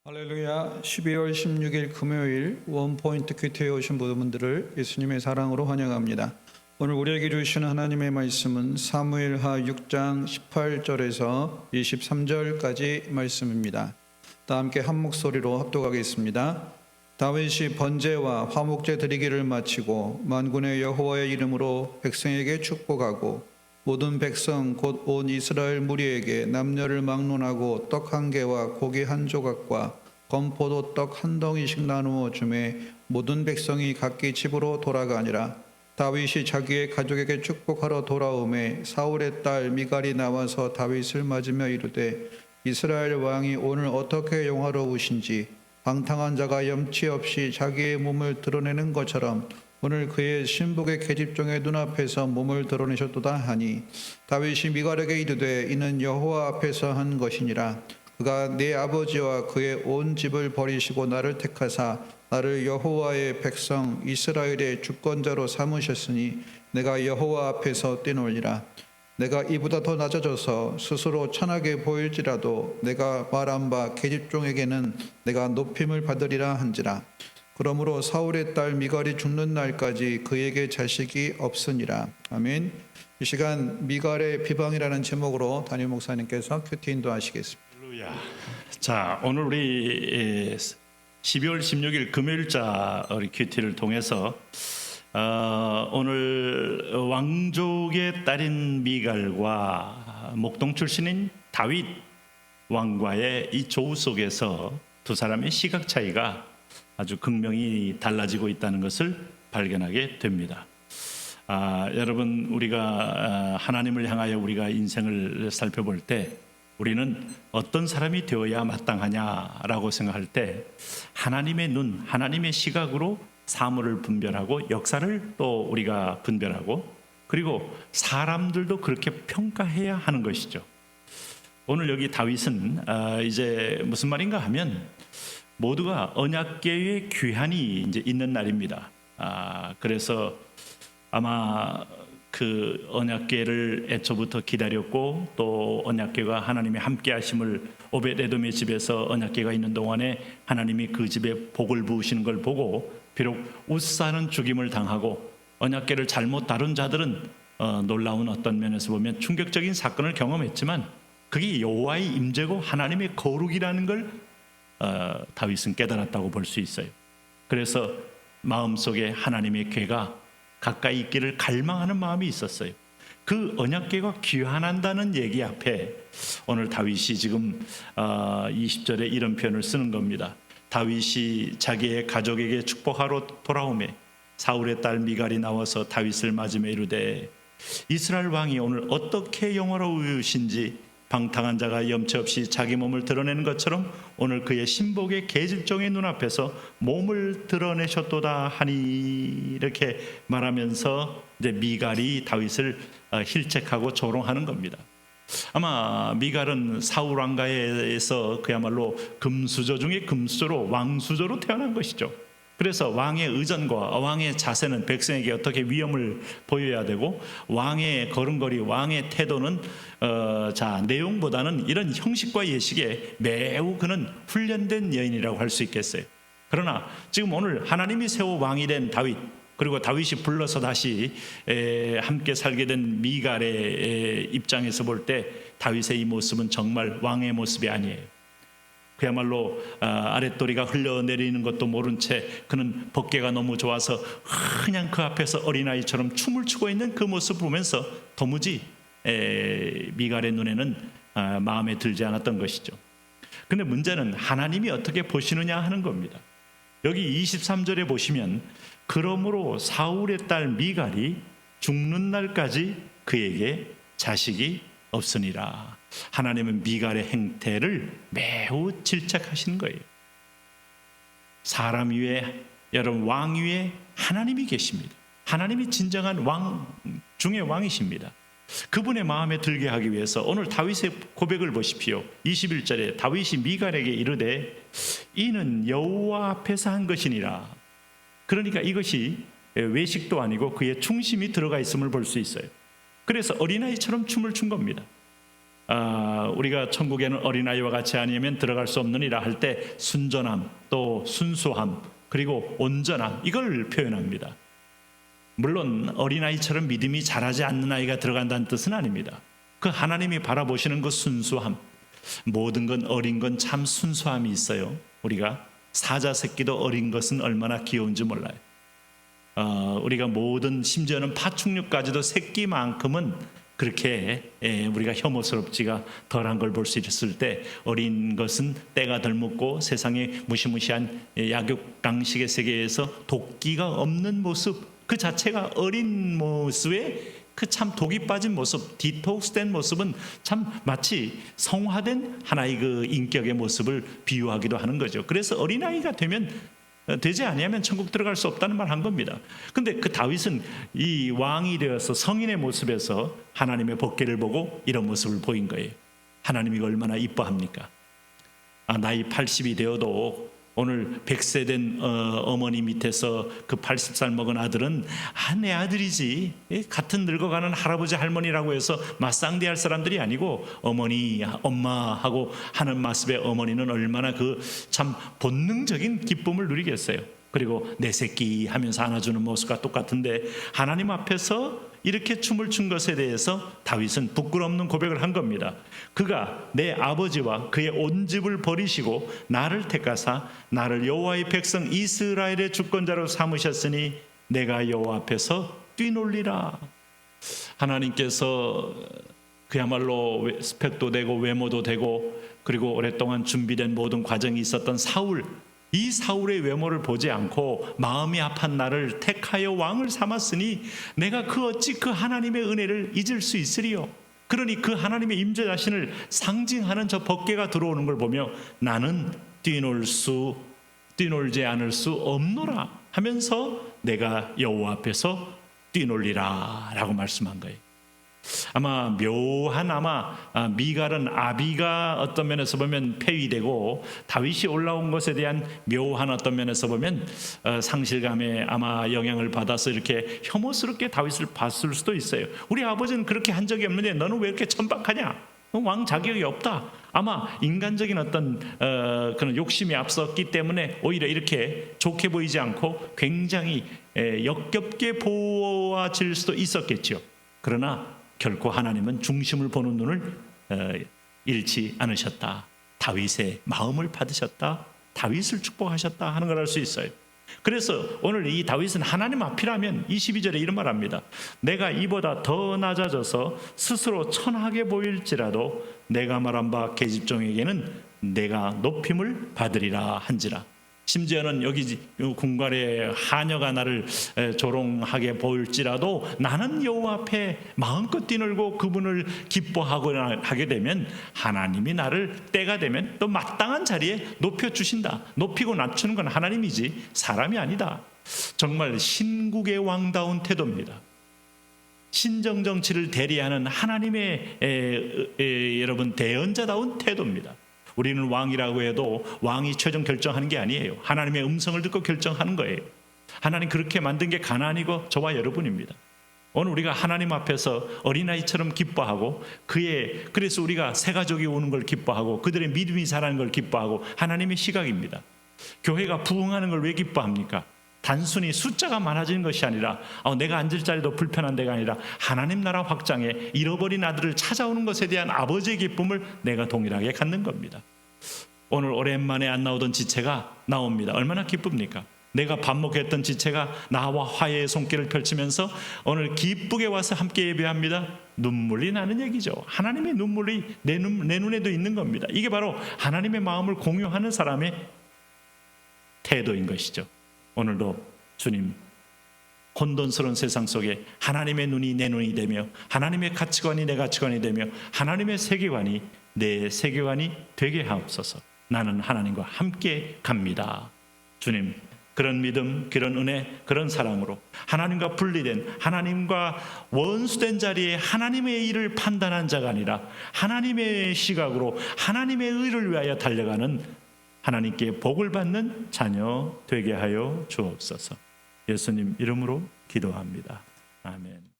할렐루야. 12월 16일 금요일 원포인트 큐티에 오신 모든 분들을 예수님의 사랑으로 환영합니다. 오늘 우리에게 주시는 하나님의 말씀은 사무엘하 6장 18절에서 23절까지 말씀입니다. 다 함께 한 목소리로 합독하겠습니다. 다윗이 번제와 화목제 드리기를 마치고 만군의 여호와의 이름으로 백성에게 축복하고 모든 백성 곧 온 이스라엘 무리에게 남녀를 막론하고 떡 한 개와 고기 한 조각과 건포도 떡 한 덩이씩 나누어 주매 모든 백성이 각기 집으로 돌아가니라. 다윗이 자기의 가족에게 축복하러 돌아오매 사울의 딸 미갈이 나와서 다윗을 맞으며 이르되 이스라엘 왕이 오늘 어떻게 영화로우신지 방탕한 자가 염치 없이 자기의 몸을 드러내는 것처럼 오늘 그의 신복의 계집종의 눈앞에서 몸을 드러내셨도다 하니 다윗이 미갈에게 이르되 이는 여호와 앞에서 한 것이니라. 그가 내 아버지와 그의 온 집을 버리시고 나를 택하사 나를 여호와의 백성 이스라엘의 주권자로 삼으셨으니 내가 여호와 앞에서 뛰놀리라. 내가 이보다 더 낮아져서 스스로 천하게 보일지라도 내가 말한 바 계집종에게는 내가 높임을 받으리라 한지라. 그러므로 사울의 딸 미갈이 죽는 날까지 그에게 자식이 없으니라. 아멘. 이 시간 미갈의 비방이라는 제목으로 담임 목사님께서 큐티 인도하시겠습니다. 할렐루야. 자, 오늘 우리 12월 16일 금요일자 우리 큐티를 통해서 오늘 왕족의 딸인 미갈과 목동 출신인 다윗 왕과의 이 조우 속에서 두 사람의 시각 차이가 아주 극명히 달라지고 있다는 것을 발견하게 됩니다. 여러분, 우리가 하나님을 향하여 우리가 인생을 살펴볼 때 우리는 어떤 사람이 되어야 마땅하냐라고 생각할 때 하나님의 눈, 하나님의 시각으로 사물을 분별하고 역사를 또 우리가 분별하고 그리고 사람들도 그렇게 평가해야 하는 것이죠. 오늘 여기 다윗은 이제 무슨 말인가 하면 모두가 언약궤의 귀환이 이제 있는 날입니다. 그래서 아마 그 언약궤를 애초부터 기다렸고 또 언약궤가 하나님의 함께하심을 오벳에돔의 집에서 언약궤가 있는 동안에 하나님이 그 집에 복을 부으시는 걸 보고 비록 웃사는 죽임을 당하고 언약궤를 잘못 다룬 자들은 놀라운 어떤 면에서 보면 충격적인 사건을 경험했지만 그게 여호와의 임재고 하나님의 거룩이라는 걸 다윗은 깨달았다고 볼 수 있어요. 그래서 마음속에 하나님의 궤가 가까이 있기를 갈망하는 마음이 있었어요. 그 언약궤가 귀환한다는 얘기 앞에 오늘 다윗이 지금 20절에 이런 표현을 쓰는 겁니다. 다윗이 자기의 가족에게 축복하러 돌아오매 사울의 딸 미갈이 나와서 다윗을 맞으며 이르되 이스라엘 왕이 오늘 어떻게 영화로우신지 방탕한 자가 염치 없이 자기 몸을 드러내는 것처럼 오늘 그의 신복의 계집종의 눈앞에서 몸을 드러내셨도다 하니 이렇게 말하면서 이제 미갈이 다윗을 힐책하고 조롱하는 겁니다. 아마 미갈은 사울 왕가에서 그야말로 금수저 중에 금수저로 왕수저로 태어난 것이죠. 그래서 왕의 의전과 왕의 자세는 백성에게 어떻게 위엄을 보여야 되고 왕의 걸음걸이, 왕의 태도는 내용보다는 이런 형식과 예식에 매우 그는 훈련된 여인이라고 할 수 있겠어요. 그러나 지금 오늘 하나님이 세워 왕이 된 다윗 그리고 다윗이 불러서 다시 함께 살게 된 미갈의 입장에서 볼 때 다윗의 이 모습은 정말 왕의 모습이 아니에요. 그야말로 아랫도리가 흘러내리는 것도 모른 채 그는 벗개가 너무 좋아서 그냥 그 앞에서 어린아이처럼 춤을 추고 있는 그 모습을 보면서 도무지 미갈의 눈에는 마음에 들지 않았던 것이죠. 근데 문제는 하나님이 어떻게 보시느냐 하는 겁니다. 여기 23절에 보시면 그러므로 사울의 딸 미갈이 죽는 날까지 그에게 자식이 없으니라. 하나님은 미갈의 행태를 매우 질책하시는 거예요. 사람 위에, 여러분, 왕 위에 하나님이 계십니다. 하나님이 진정한 왕 중의 왕이십니다. 그분의 마음에 들게 하기 위해서 오늘 다윗의 고백을 보십시오. 21절에 다윗이 미갈에게 이르되 이는 여호와 앞에서 한 것이니라. 그러니까 이것이 외식도 아니고 그의 충심이 들어가 있음을 볼 수 있어요. 그래서 어린아이처럼 춤을 춘 겁니다. 우리가 천국에는 어린아이와 같이 아니면 들어갈 수 없느니라 할 때 순전함, 또 순수함, 그리고 온전함, 이걸 표현합니다. 물론 어린아이처럼 믿음이 자라지 않는 아이가 들어간다는 뜻은 아닙니다. 그 하나님이 바라보시는 그 순수함, 모든 건 어린 건 참 순수함이 있어요. 우리가 사자 새끼도 어린 것은 얼마나 귀여운지 몰라요. 우리가 모든, 심지어는 파충류까지도 새끼만큼은 그렇게 우리가 혐오스럽지가 덜한 걸 볼 수 있을 때, 어린 것은 때가 덜 묻고 세상의 무시무시한 약육강식의 세계에서 도끼가 없는 모습, 그 자체가 어린 모습에 그 참 독이 빠진 모습, 디톡스된 모습은 참 마치 성화된 하나의 그 인격의 모습을 비유하기도 하는 거죠. 그래서 어린아이가 되지 아니하면 천국 들어갈 수 없다는 말 한 겁니다. 근데 그 다윗은 이 왕이 되어서 성인의 모습에서 하나님의 법궤를 보고 이런 모습을 보인 거예요. 하나님이 얼마나 이뻐합니까? 나이 80이 되어도 오늘 100세 된 어머니 밑에서 그 80살 먹은 아들은 내 아들이지, 같은 늙어가는 할아버지 할머니라고 해서 맞상대할 사람들이 아니고 어머니, 엄마 하고 하는 모습에 어머니는 얼마나 그 참 본능적인 기쁨을 누리겠어요. 그리고 내 새끼 하면서 안아주는 모습과 똑같은데, 하나님 앞에서 이렇게 춤을 춘 것에 대해서 다윗은 부끄럽는 고백을 한 겁니다. 그가 내 아버지와 그의 온 집을 버리시고 나를 택하사 나를 여호와의 백성 이스라엘의 주권자로 삼으셨으니 내가 여호와 앞에서 뛰놀리라. 하나님께서 그야말로 스펙도 되고 외모도 되고 그리고 오랫동안 준비된 모든 과정이 있었던 사울, 이 사울의 외모를 보지 않고 마음이 아픈 나를 택하여 왕을 삼았으니 내가 어찌 그 하나님의 은혜를 잊을 수 있으리요. 그러니 그 하나님의 임재 자신을 상징하는 저 법궤가 들어오는 걸 보며 나는 뛰놀지 않을 수 없노라 하면서 내가 여호와 앞에서 뛰놀리라 라고 말씀한 거예요. 아마 미갈은 아비가 어떤 면에서 보면 폐위되고 다윗이 올라온 것에 대한 묘한 어떤 면에서 보면 상실감에 아마 영향을 받아서 이렇게 혐오스럽게 다윗을 봤을 수도 있어요. 우리 아버지는 그렇게 한 적이 없는데 너는 왜 이렇게 천박하냐? 왕 자격이 없다. 아마 인간적인 어떤 그런 욕심이 앞섰기 때문에 오히려 이렇게 좋게 보이지 않고 굉장히 역겹게 보아질 수도 있었겠죠. 그러나 결코 하나님은 중심을 보는 눈을 잃지 않으셨다. 다윗의 마음을 받으셨다. 다윗을 축복하셨다 하는 걸 알 수 있어요. 그래서 오늘 이 다윗은 하나님 앞이라면 22절에 이런 말합니다. 내가 이보다 더 낮아져서 스스로 천하게 보일지라도 내가 말한 바 계집종에게는 내가 높임을 받으리라 한지라. 심지어는 여기 궁궐의 하녀가 나를 조롱하게 보일지라도 나는 여호와 앞에 마음껏 뛰놀고 그분을 기뻐하고 하게 되면 하나님이 나를 때가 되면 또 마땅한 자리에 높여주신다. 높이고 낮추는 건 하나님이지 사람이 아니다. 정말 신국의 왕다운 태도입니다. 신정정치를 대리하는 하나님의 여러분 대언자다운 태도입니다. 우리는 왕이라고 해도 왕이 최종 결정하는 게 아니에요. 하나님의 음성을 듣고 결정하는 거예요. 하나님 그렇게 만든 게 가나안이고 저와 여러분입니다. 오늘 우리가 하나님 앞에서 어린아이처럼 기뻐하고 그래서 우리가 새 가족이 오는 걸 기뻐하고 그들의 믿음이 자라는 걸 기뻐하고 하나님의 시각입니다. 교회가 부흥하는 걸 왜 기뻐합니까? 단순히 숫자가 많아지는 것이 아니라 내가 앉을 자리도 불편한 데가 아니라 하나님 나라 확장에 잃어버린 아들을 찾아오는 것에 대한 아버지의 기쁨을 내가 동일하게 갖는 겁니다. 오늘 오랜만에 안 나오던 지체가 나옵니다. 얼마나 기쁩니까? 내가 밥 먹게 했던 지체가 나와 화해의 손길을 펼치면서 오늘 기쁘게 와서 함께 예배합니다. 눈물이 나는 얘기죠. 하나님의 눈물이 내 눈에도 있는 겁니다. 이게 바로 하나님의 마음을 공유하는 사람의 태도인 것이죠. 오늘도 주님, 혼돈스러운 세상 속에 하나님의 눈이 내 눈이 되며 하나님의 가치관이 내 가치관이 되며 하나님의 세계관이 내 세계관이 되게 하옵소서. 나는 하나님과 함께 갑니다. 주님, 그런 믿음, 그런 은혜, 그런 사랑으로 하나님과 분리된, 하나님과 원수된 자리에 하나님의 일을 판단한 자가 아니라 하나님의 시각으로 하나님의 의를 위하여 달려가는 하나님께 복을 받는 자녀 되게 하여 주옵소서. 예수님 이름으로 기도합니다. 아멘.